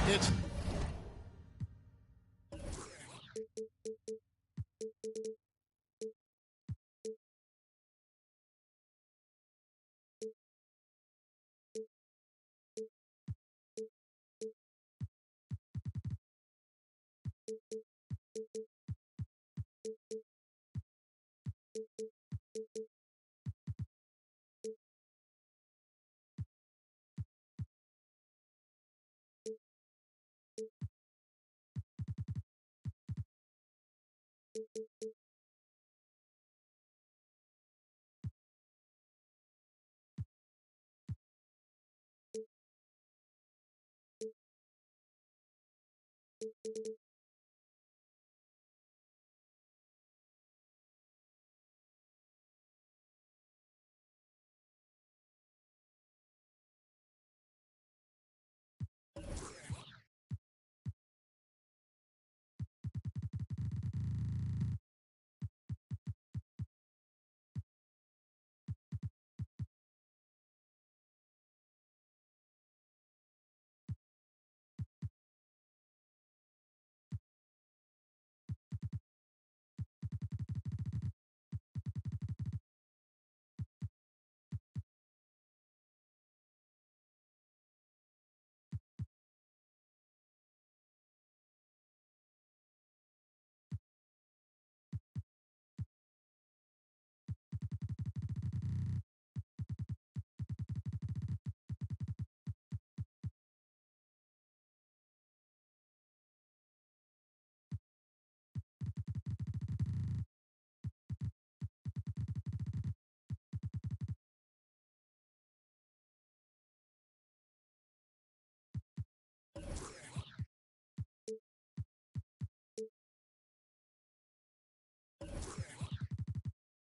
It's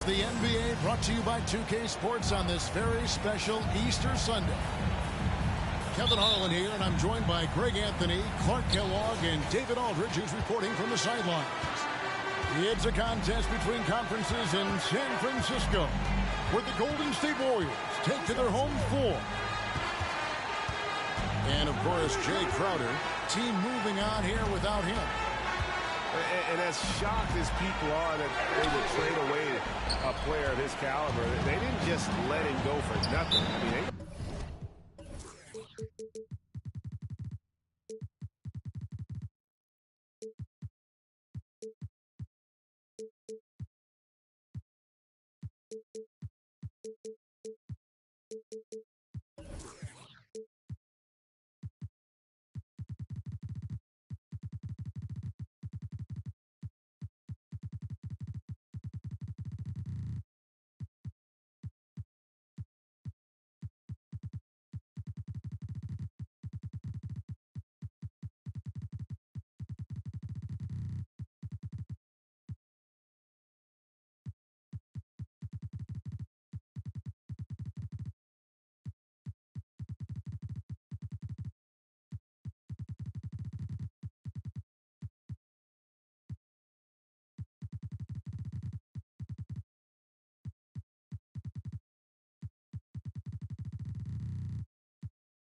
the NBA brought to you by 2K Sports on this very special Easter Sunday. Kevin Harlan here, and I'm joined by Greg Anthony, Clark Kellogg, and David Aldridge, who's reporting from the sidelines. It's a contest between conferences in San Francisco, where the Golden State Warriors take to their home floor. And, of course, Jay Crowder, team moving on here without him. And as shocked as people are that they would trade away a player of his caliber, they didn't just let him go for nothing. I mean,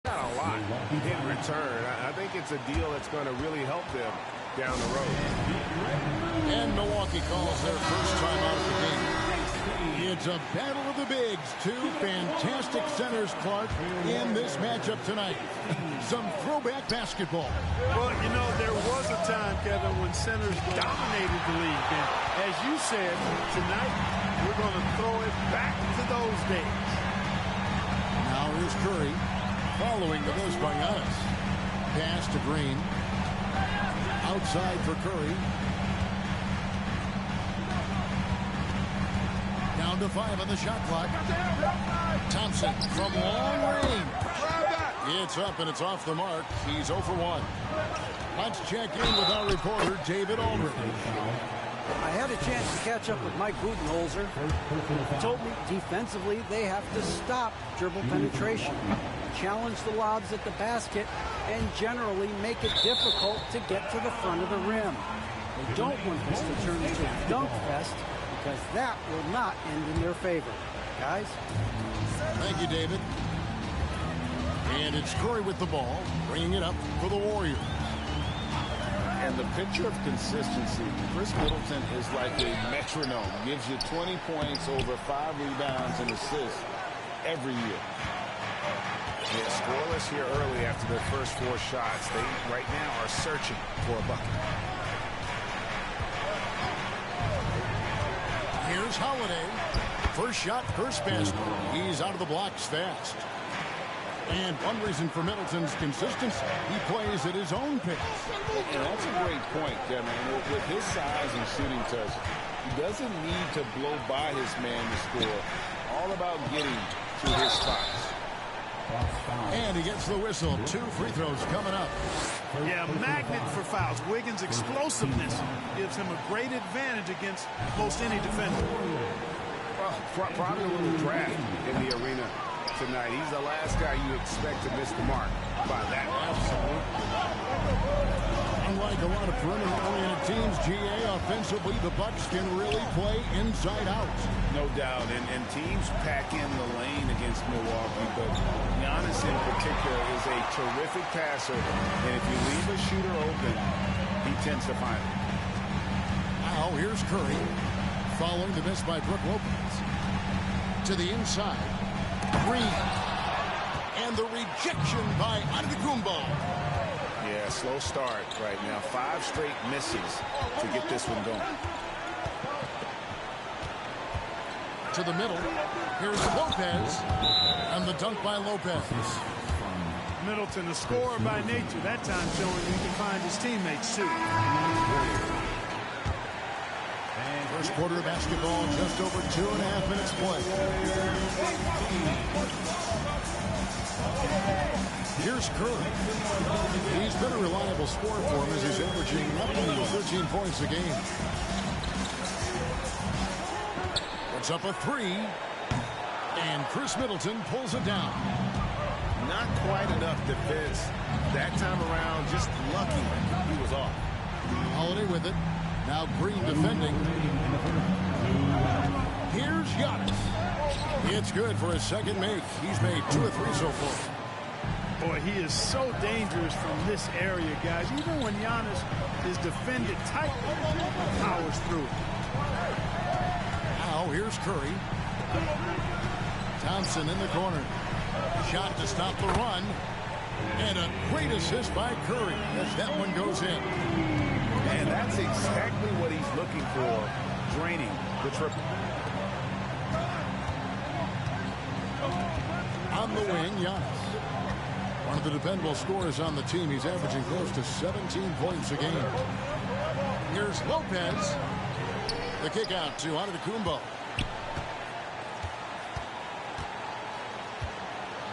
got a lot in return. I think it's a deal that's going to really help them down the road. And Milwaukee calls their first time out of the game. It's a battle of the bigs. Two fantastic centers, Clark, in this matchup tonight. Some throwback basketball. Well, you know, there was a time, Kevin, when centers dominated the league. And as you said, tonight we're going to throw it back to those days. Now here's Curry. Following the miss by Giannis. Pass to Green. Outside for Curry. Down to 5 on the shot clock. Thompson from long range. It's up and it's off the mark. He's 0 for 1. Let's check in with our reporter, David Aldridge. I had a chance to catch up with Mike Budenholzer. He told me defensively they have to stop dribble penetration, challenge the lobs at the basket, and generally make it difficult to get to the front of the rim. They don't want this to turn into a dunk fest because that will not end in their favor. Guys? Thank you, David. And it's Curry with the ball, bringing it up for the Warriors. And the picture of consistency, Chris Middleton is like a metronome. Gives you 20 points, over 5 rebounds and assists every year. Yeah, scoreless here early after their first 4 shots. They right now are searching for a bucket. Here's Holiday. First shot, first basket. He's out of the blocks fast. And one reason for Middleton's consistency, he plays at his own pace. And that's a great point, Kevin. With his size and shooting touch, he doesn't need to blow by his man to score. All about getting to his spots. And he gets the whistle. 2 free throws coming up. Yeah, magnet for fouls. Wiggins' explosiveness gives him a great advantage against most any defender. Well, probably a little draft in the arena tonight. He's the last guy you expect to miss the mark by that. Absolutely. Unlike a lot of perimeter-oriented teams, GA, offensively, the Bucks can really play inside out. No doubt, and teams pack in the lane against Milwaukee, but Giannis in particular is a terrific passer, and if you leave a shooter open, he tends to find it. Now, here's Curry, following the miss by Brook Lopez. To the inside, Green, and the rejection by Antetokounmpo. Yeah, slow start right now. 5 straight misses to get this one going. To the middle. Here's Lopez. And the dunk by Lopez. Middleton, a scorer by nature. That time showing he can find his teammates, too. First quarter of basketball, just over 2.5 minutes play. Here's Curry. He's been a reliable scorer for him as he's averaging roughly 13 points a game. Puts up a 3. And Chris Middleton pulls it down. Not quite enough defense that time around. Just lucky he was off. Holiday with it. Now Green defending. Here's Giannis. It's good for his second make. He's made 2 or 3 so far. Boy, he is so dangerous from this area, guys. Even when Giannis is defended tight, he powers through it. Now here's Curry. Thompson in the corner. Shot to stop the run. And a great assist by Curry as that one goes in. And that's exactly what he's looking for, draining the triple. On the wing, Giannis. One of the dependable scorers on the team. He's averaging close to 17 points a game. Here's Lopez. The kick out to Antetokounmpo.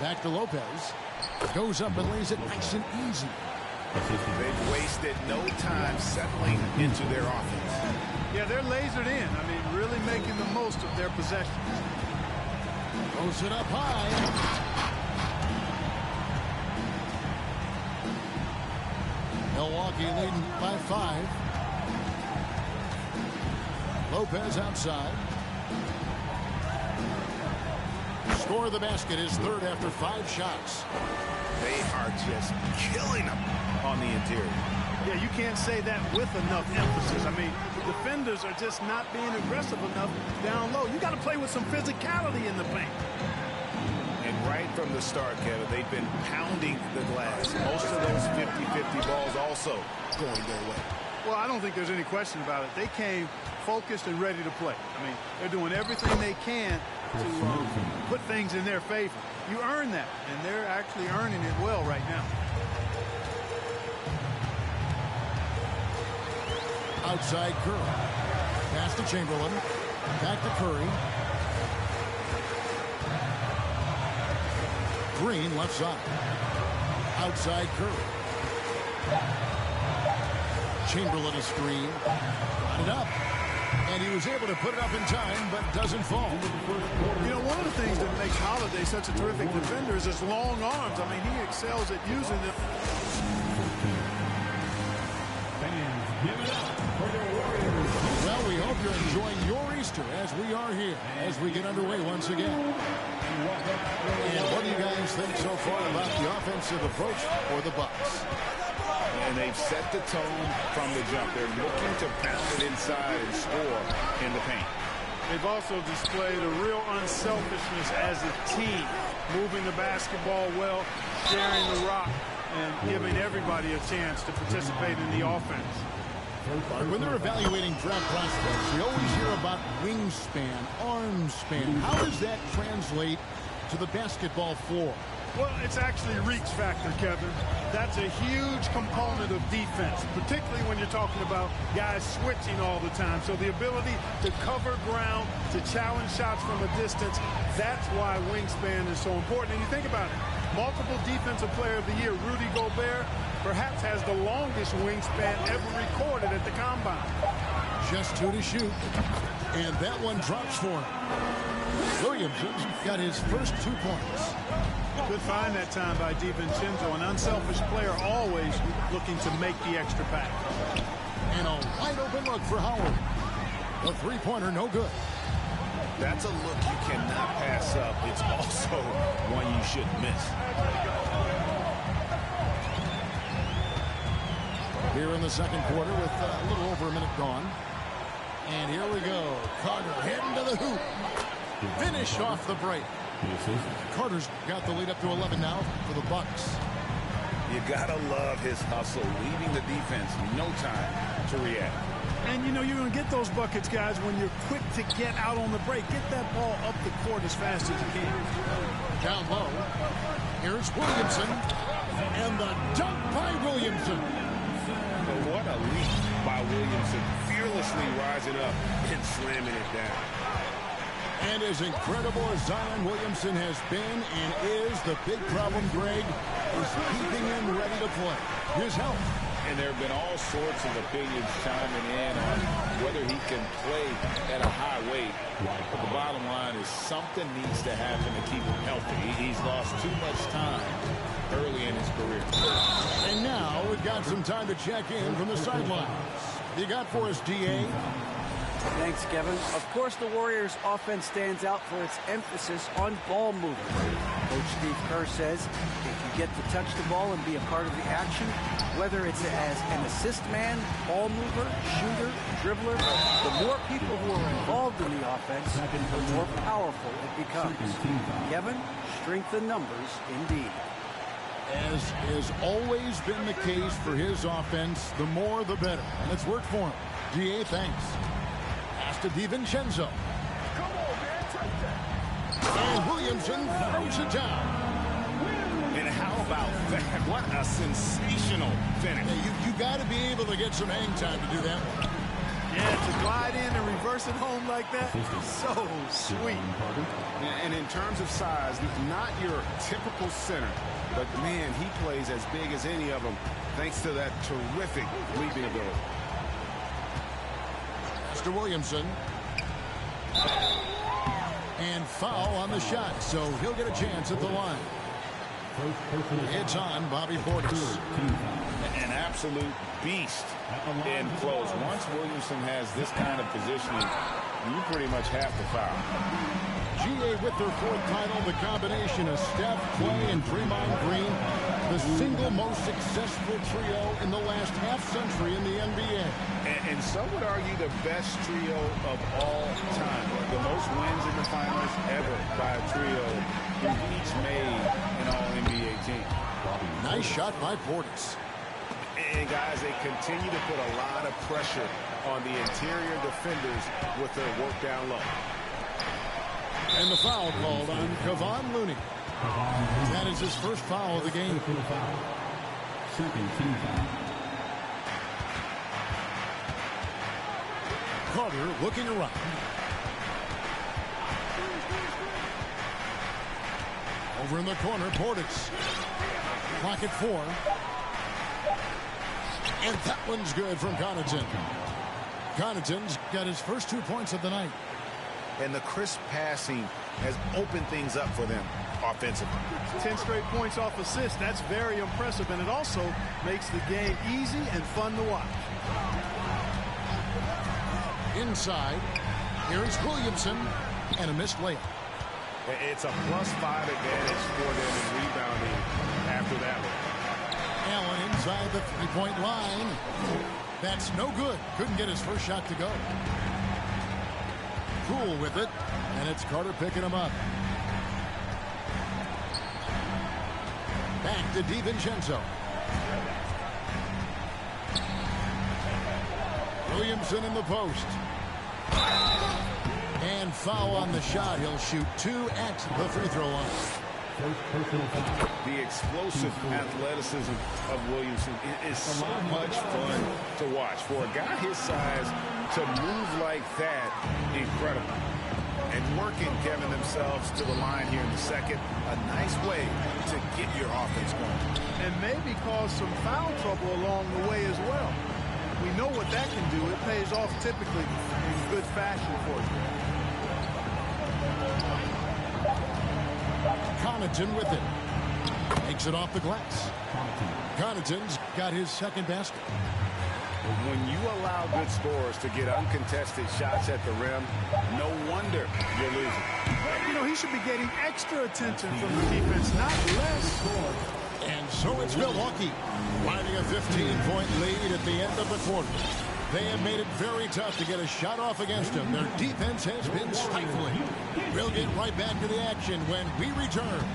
Back to Lopez. Goes up and lays it nice and easy. They've wasted no time settling into their offense. Yeah, they're lasered in. I mean, really making the most of their possessions. Throws it up high. Milwaukee leading by 5. Lopez outside. Score the basket, his 3rd after 5 shots. They are just killing them on the interior. Yeah, you can't say that with enough emphasis. I mean, defenders are just not being aggressive enough down low. You got to play with some physicality in the paint. And right from the start, Kevin, they've been pounding the glass. Most of those 50-50 balls also going their way. Well, I don't think there's any question about it. They came focused and ready to play. I mean, they're doing everything they can to put things in their favor. You earn that, and they're actually earning it well right now. Outside Curry. Pass to Chamberlain. Back to Curry. Green left side. Outside Curry. Chamberlain a screen. Got it up. And he was able to put it up in time, but doesn't fall. You know, one of the things that makes Holiday such a terrific defender is his long arms. I mean, he excels at using them. Well, we hope hope you're enjoying your Easter as we are here, as we get underway once again. And what do you guys think so far about the offensive approach for the Bucs? And they've set the tone from the jump. They're looking to pound it inside and score in the paint. They've also displayed a real unselfishness as a team, moving the basketball well, sharing the rock, and giving everybody a chance to participate in the offense. When they're evaluating draft prospects, we always hear about wingspan, arm span. How does that translate to the basketball floor? Well, it's actually reach factor, Kevin. That's a huge component of defense, particularly when you're talking about guys switching all the time. So the ability to cover ground, to challenge shots from a distance, that's why wingspan is so important. And you think about it, multiple defensive player of the year, Rudy Gobert, perhaps has the longest wingspan ever recorded at the combine. Just 2 to shoot. And that one drops for him. Williamson got his first 2 points. Good find that time by DiVincenzo. An unselfish player always looking to make the extra pass. And a wide open look for Howard. A three-pointer, no good. That's a look you cannot pass up. It's also one you shouldn't miss. Here in the second quarter with a little over a minute gone. And here we go. Carter heading to the hoop. Finish off the break. Carter's got the lead up to 11 now for the Bucs. You gotta love his hustle, leaving the defense no time to react. And, you know, you're going to get those buckets, guys, when you're quick to get out on the break. Get that ball up the court as fast as you can. Down low. Here's Williamson. And the dunk by Williamson. But what a leap by Williamson, fearlessly rising up and slamming it down. And as incredible as Zion Williamson has been and is, the big problem, Greg, is keeping him ready to play. His health. And there have been all sorts of opinions chiming in on whether he can play at a high weight. But the bottom line is something needs to happen to keep him healthy. He's lost too much time early in his career. And now we've got some time to check in from the sidelines. You got for us, D.A.? Thanks, Kevin. Of course, the Warriors' offense stands out for its emphasis on ball movement. Coach Steve Kerr says if you get to touch the ball and be a part of the action, whether it's as an assist man, ball mover, shooter, dribbler, the more people who are involved in the offense, the more powerful it becomes. Kevin, strength in numbers indeed. As has always been the case for his offense, the more the better. And it's worked for him. D.A., thanks. To DiVincenzo. And Williamson throws it down. And how about that? What a sensational finish. Yeah, you got to be able to get some hang time to do that. Yeah, to glide in and reverse it home like that, so sweet. And in terms of size, not your typical center, but man, he plays as big as any of them thanks to that terrific leaping ability. Mr. Williamson. And foul on the shot, so he'll get a chance at the line. It's on Bobby Portis. An absolute beast in close. Once Williamson has this kind of positioning, you pretty much have to foul. GA with their fourth title, the combination of Steph, Clay, and Draymond Green, the single most successful trio in the last half-century in the NBA. And some would argue the best trio of all time. The most wins in the finals ever by a trio who've each made an all-NBA team. Nice shot by Portis. And guys, they continue to put a lot of pressure on the interior defenders with their work down low. And the foul called on Kevon Looney. That is his first foul of the game. Carter looking around. Over in the corner, Portis. Clock at 4. And that one's good from Connaughton. Connaughton's got his first 2 points of the night. And the crisp passing has opened things up for them offensively. 10 straight points off assists. That's very impressive, and it also makes the game easy and fun to watch. In inside. Here's Williamson and a missed layup. It's a +5 advantage for them in rebounding after that one. Allen inside the three-point line. That's no good. Couldn't get his first shot to go. Poole with it, and it's Carter picking him up. Back to DiVincenzo. Williamson in the post. And foul on the shot. He'll shoot 2 at the free throw line. The explosive athleticism of Williamson is so much fun to watch. For a guy his size to move like that, incredible. And working, Kevin, themselves to the line here in the second. A nice way to get your offense going. And maybe cause some foul trouble along the way as well. We know what that can do. It pays off typically in good fashion for you. Connaughton with it. Takes it off the glass. Connaughton's got his second basket. When you allow good scorers to get uncontested shots at the rim, no wonder you're losing. You know, he should be getting extra attention from the defense, not less. And so it's Milwaukee riding a 15-point lead at the end of the quarter. They have made it very tough to get a shot off against them. Their defense has been stifling. We'll get right back to the action when we return.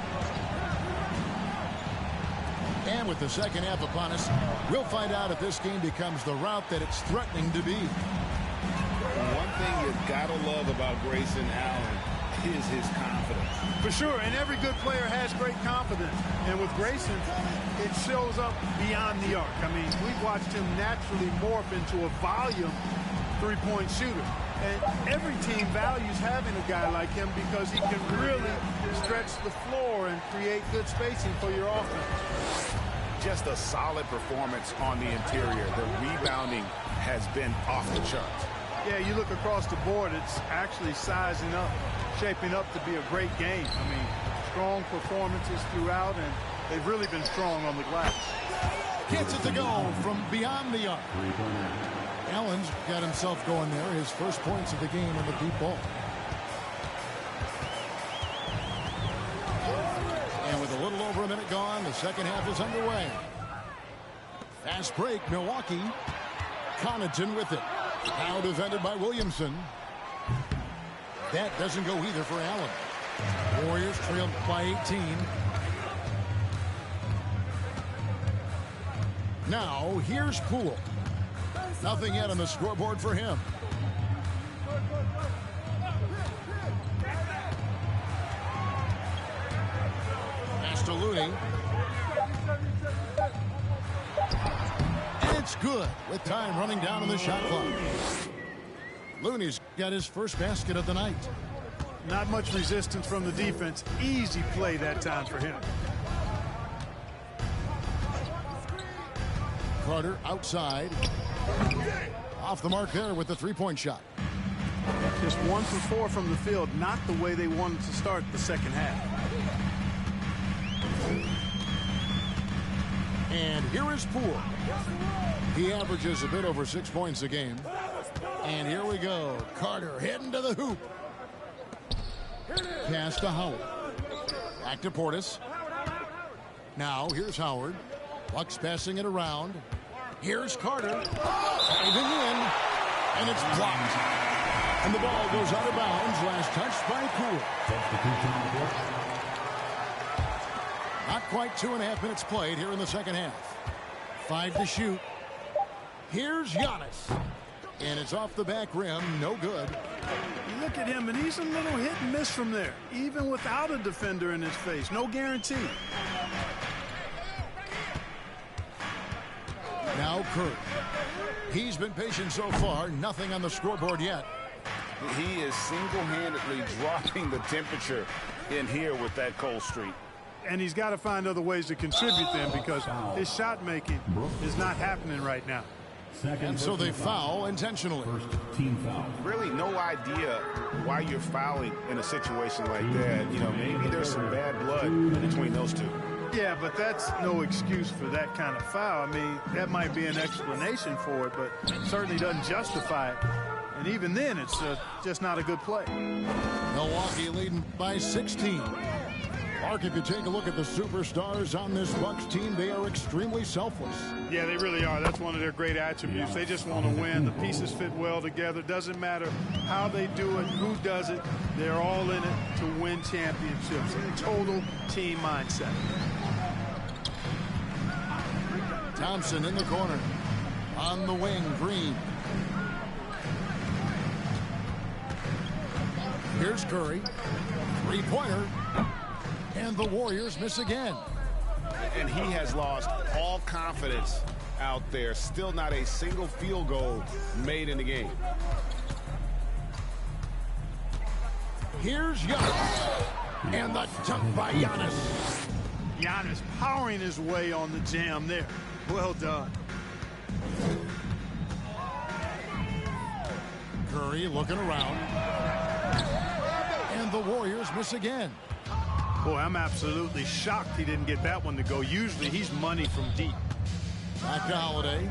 And with the second half upon us, we'll find out if this game becomes the route that it's threatening to be. One thing you've got to love about Grayson Allen is his confidence. For sure, and every good player has great confidence. And with Grayson, it shows up beyond the arc. I mean, we've watched him naturally morph into a volume three-point shooter. And every team values having a guy like him because he can really stretch the floor and create good spacing for your offense. Just a solid performance on the interior. The rebounding has been off the charts. Yeah, you look across the board, it's actually sizing up, shaping up to be a great game. I mean, strong performances throughout, and they've really been strong on the glass. Gets it to go from beyond the arc. Allen's got himself going there. His first points of the game on the deep ball. And with a little over a minute gone, the second half is underway. Fast break, Milwaukee. Connaughton with it. Now defended by Williamson. That doesn't go either for Allen. Warriors trailed by 18. Now, here's Poole. Nothing yet on the scoreboard for him. Pass to Looney. And it's good with time running down on the shot clock. Looney's got his first basket of the night. Not much resistance from the defense. Easy play that time for him. Carter outside. Off the mark there with the three-point shot. Just 1 for 4 from the field. Not the way they wanted to start the second half. And here is Poole. He averages a bit over 6 points a game. And here we go. Carter heading to the hoop. Pass to Howard. Back to Portis. Now here's Howard. Bucks passing it around. Here's Carter. Diving in. And it's blocked. And the ball goes out of bounds. Last touch by Poole. Not quite 2.5 minutes played here in the second half. 5 to shoot. Here's Giannis. And it's off the back rim. No good. You look at him, and he's a little hit and miss from there, even without a defender in his face. No guarantee. Now Kurt. He's been patient so far. Nothing on the scoreboard yet. He is single-handedly dropping the temperature in here with that cold streak. And he's got to find other ways to contribute then, because his shot making is not happening right now. And so they foul intentionally. Team foul. Really no idea why you're fouling in a situation like that. You know, maybe there's some bad blood between those two. Yeah, but that's no excuse for that kind of foul. I mean, that might be an explanation for it, but certainly doesn't justify it. And even then, it's just not a good play. Milwaukee leading by 16. Mark, if you take a look at the superstars on this Bucks team, they are extremely selfless. Yeah, they really are. That's one of their great attributes. They just want to win. The pieces fit well together. Doesn't matter how they do it, who does it. They're all in it to win championships. A total team mindset. Thompson in the corner. On the wing, Green. Here's Curry. Three-pointer. And the Warriors miss again. And he has lost all confidence out there. Still not a single field goal made in the game. Here's Giannis. And the dunk by Giannis. Giannis powering his way on the jam there. Well done. Curry looking around. And the Warriors miss again. Boy, I'm absolutely shocked he didn't get that one to go. Usually he's money from deep. Back to Holiday.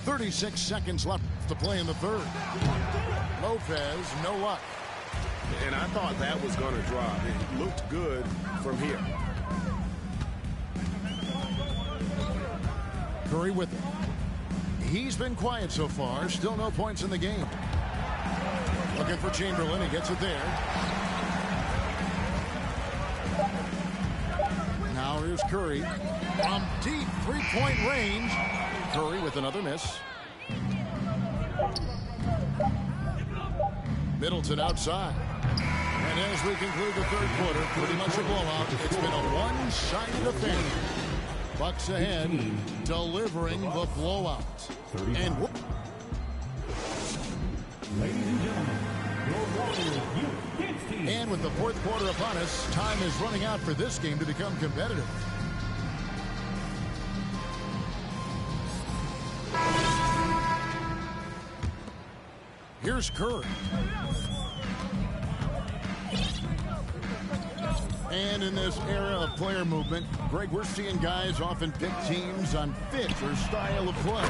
36 seconds left to play in the third. Lopez, no luck. And I thought that was going to drop. It looked good from here. Curry with it. He's been quiet so far. Still no points in the game. Looking for Chamberlain. He gets it there. Now here's Curry. From deep three-point range. Curry with another miss. Middleton outside. And as we conclude the third quarter, pretty much a blowout. It's been a one-sided affair. Bucks ahead, delivering the blowout. And ladies and gentlemen, your Warriors Youth Kids team. And with the fourth quarter upon us, time is running out for this game to become competitive. Here's Curry. And in this era of player movement, Greg, we're seeing guys often pick teams on fit or style of play.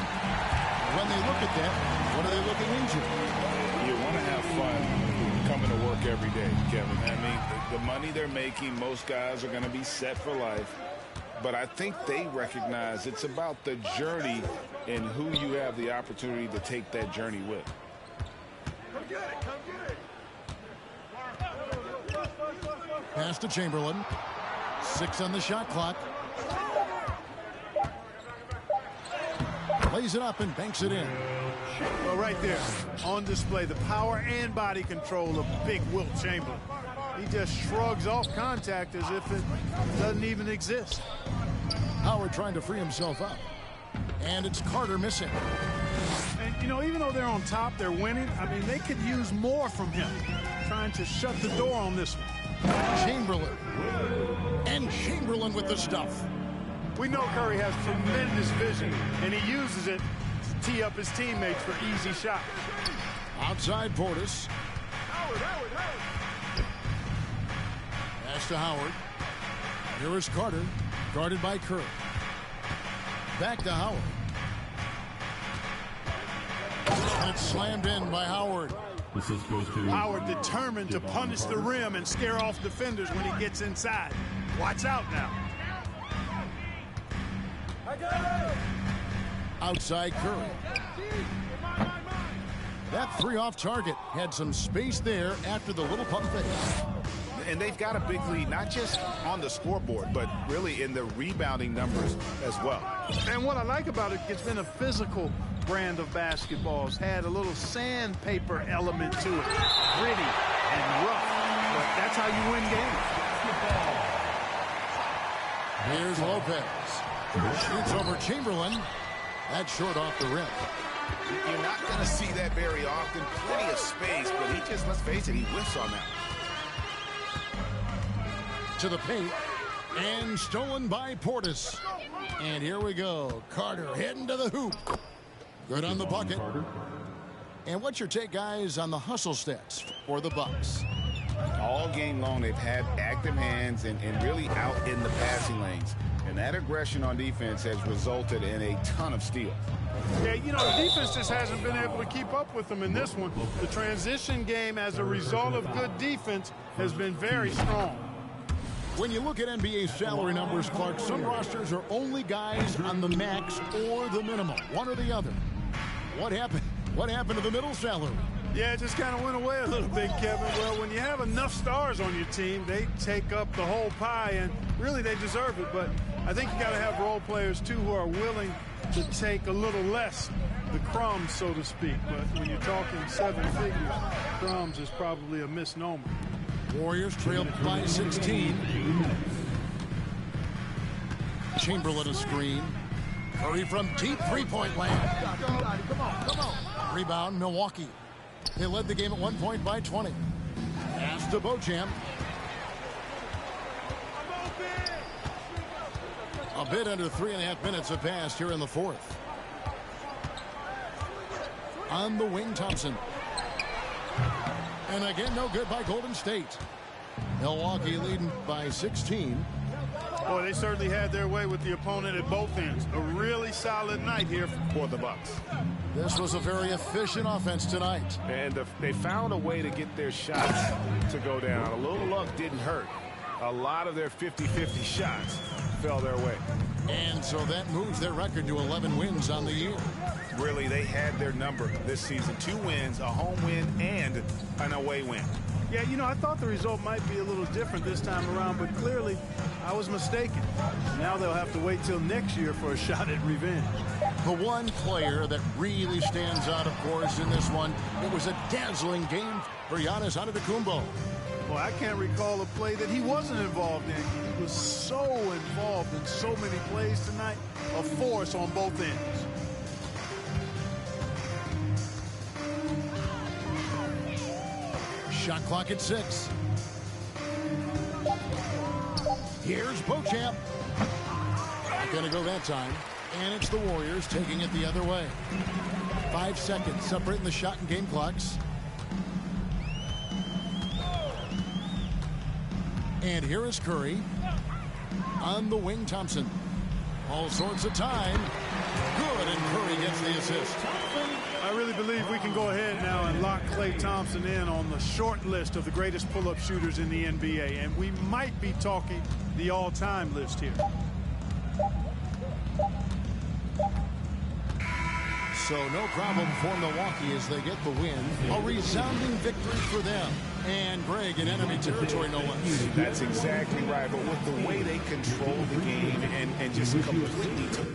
When they look at that, what are they looking into? You want to have fun coming to work every day, Kevin. I mean, the money they're making, most guys are going to be set for life. But I think they recognize it's about the journey and who you have the opportunity to take that journey with. Come get it, come get it. Pass to Chamberlain. 6 on the shot clock. Lays it up and banks it in. Well, right there, on display, the power and body control of big Wilt Chamberlain. He just shrugs off contact as if it doesn't even exist. Howard trying to free himself up. And it's Carter missing. And, you know, even though they're on top, they're winning. I mean, they could use more from him. Trying to shut the door on this one. Chamberlain. And Chamberlain with the stuff. We know Curry has tremendous vision, and he uses it to tee up his teammates for easy shots. Outside Portis. Pass to Howard. Here is Carter. Guarded by Curry. Back to Howard. And it's slammed in by Howard. Assist goes to Howard determined to punish the rim and scare off defenders when he gets inside. Watch out now. Outside Curry. That three off target had some space there after the little pump fake. And they've got a big lead, not just on the scoreboard, but really in the rebounding numbers as well. And what I like about it, it's been a physical brand of basketball. It's had a little sandpaper element to it. Gritty and rough. But that's how you win games. Here's Lopez. Shoots over Chamberlain. That's short off the rim. You're not going to see that very often. Plenty of space, but he just, let's face it, he whiffs on that. To the paint. And stolen by Portis. And here we go. Carter heading to the hoop. Good on the bucket. And what's your take, guys, on the hustle stats for the Bucks? All game long, they've had active hands and really out in the passing lanes. And that aggression on defense has resulted in a ton of steals. Yeah, you know, the defense just hasn't been able to keep up with them in this one. The transition game as a result of good defense has been very strong. When you look at NBA salary numbers, Clark, some rosters are only guys on the max or the minimum, one or the other. What happened? What happened to the middle salary? Yeah, it just kind of went away a little bit, Kevin. Well, when you have enough stars on your team, they take up the whole pie, and really they deserve it. But I think you got to have role players, too, who are willing to take a little less, the crumbs, so to speak. But when you're talking 7 figures, crumbs is probably a misnomer. Warriors trailed by 16. Chamberlain a screen. Curry from deep three-point land. Come on. Rebound, Milwaukee. They led the game at 1 point by 20. Pass to Beauchamp. A bit under 3.5 minutes have passed here in the fourth. On the wing, Thompson. And again, no good by Golden State. Milwaukee leading by 16. Boy, they certainly had their way with the opponent at both ends. A really solid night here for the Bucks. This was a very efficient offense tonight. And they found a way to get their shots to go down. A little luck didn't hurt. A lot of their 50-50 shots fell their way. And so that moves their record to 11 wins on the year. Really, they had their number this season. 2 wins, a home win, and an away win. Yeah, you know, I thought the result might be a little different this time around, but clearly I was mistaken. Now they'll have to wait till next year for a shot at revenge. The one player that really stands out, of course, in this one, it was a dazzling game for Giannis Antetokounmpo. Well, I can't recall a play that he wasn't involved in. He was so involved in so many plays tonight, a force on both ends. Shot clock at 6. Here's Beauchamp. Not going to go that time. And it's the Warriors taking it the other way. 5 seconds separating the shot and game clocks. And here is Curry. On the wing, Thompson. All sorts of time. Good, and Curry gets the assist. I really believe we can go ahead now and lock Klay Thompson in on the short list of the greatest pull-up shooters in the NBA. And we might be talking the all-time list here. So no problem for Milwaukee as they get the win. A resounding victory for them. And Greg in enemy territory, no less. That's exactly right. But with the way they control the game and just completely took